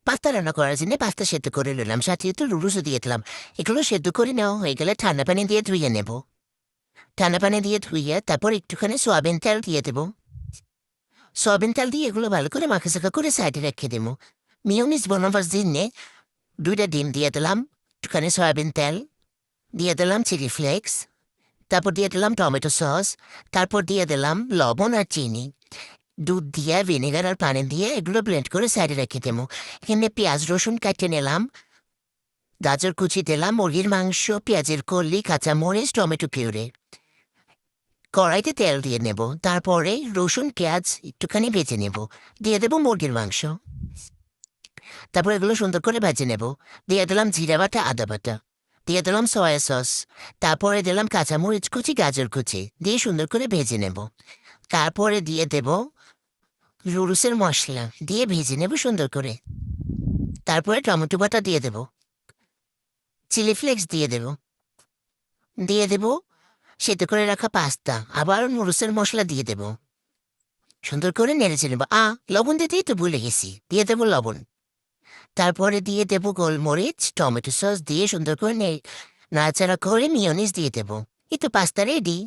Pasta রান্না করার জন্য পাস্তা সেদ্ধ করে নিলাম, সাথে একটু নুডলসও দিয়ে দিলাম। এগুলো সেদ্ধ করে নেওয়া হয়ে গেলে ঠান্ডা পানি দিয়ে ধুয়ে নেব। ঠান্ডা পানি দিয়ে ধুইয়ে তারপর একটুখানি সয়াবিন তেল দিয়ে দেবো। সয়াবিন তেল দিয়ে এগুলো ভালো করে মাখাচাকা করে সাইডে রেখে দেবো। মিওনিজ বানাবার জন্য 2টা ডিম দিয়ে দিলাম, একটুখানি সয়াবিন তেল দিয়ে দিলাম, চিলি ফ্লেক্স, তারপর দিয়ে দিলাম টমেটো সস, তারপর দিয়ে দিলাম লবণ আর চিনি, দুধ দিয়ে ভিনেগার আর পানি দিয়ে এগুলো ব্লেন্ড করে সাইডে রেখে দেবো। এখানে পেঁয়াজ রসুন কাটে নিলাম, গাজর কুচি দিলাম, মুরগির মাংস, পেঁয়াজের কলি, কাঁচামরিচ, টমেটো পিউরে। কড়াইতে তেল দিয়ে নেব, তারপরে রসুন পেঁয়াজ একটুখানি ভেজে নেব, দিয়ে দেবো মুরগির মাংস। তারপর এগুলো সুন্দর করে ভেজে নেব। দিয়ে দিলাম জিরা বাটা, আদা বাটা, দিয়ে দিলাম সয়া সস, তারপরে দিলাম কাঁচামরিচ কুচি, গাজর কুচি দিয়ে সুন্দর করে ভেজে নেব। তারপরে দিয়ে দেব নুডলসের মশলা দিয়ে ভেজে নেব সুন্দর করে। তারপরে টমেটো বাটা দিয়ে দেব, চিলি ফ্লেক্স দিয়ে দেব, দিয়ে দেব সেদ্ধ করে রাখা পাস্তা, আবার নুডলসের মশলা দিয়ে দেব, সুন্দর করে নেড়েচে নেব। লবণ দিতেই তো ভুলে গেছি, দিয়ে দেবো লবণ। তারপরে দিয়ে দেবো গোলমরিচ, টমেটো সস দিয়ে সুন্দর করে নাড়াচাড়া করে মিওনিজ দিয়ে দেবো। এই তো পাস্তা রেডি।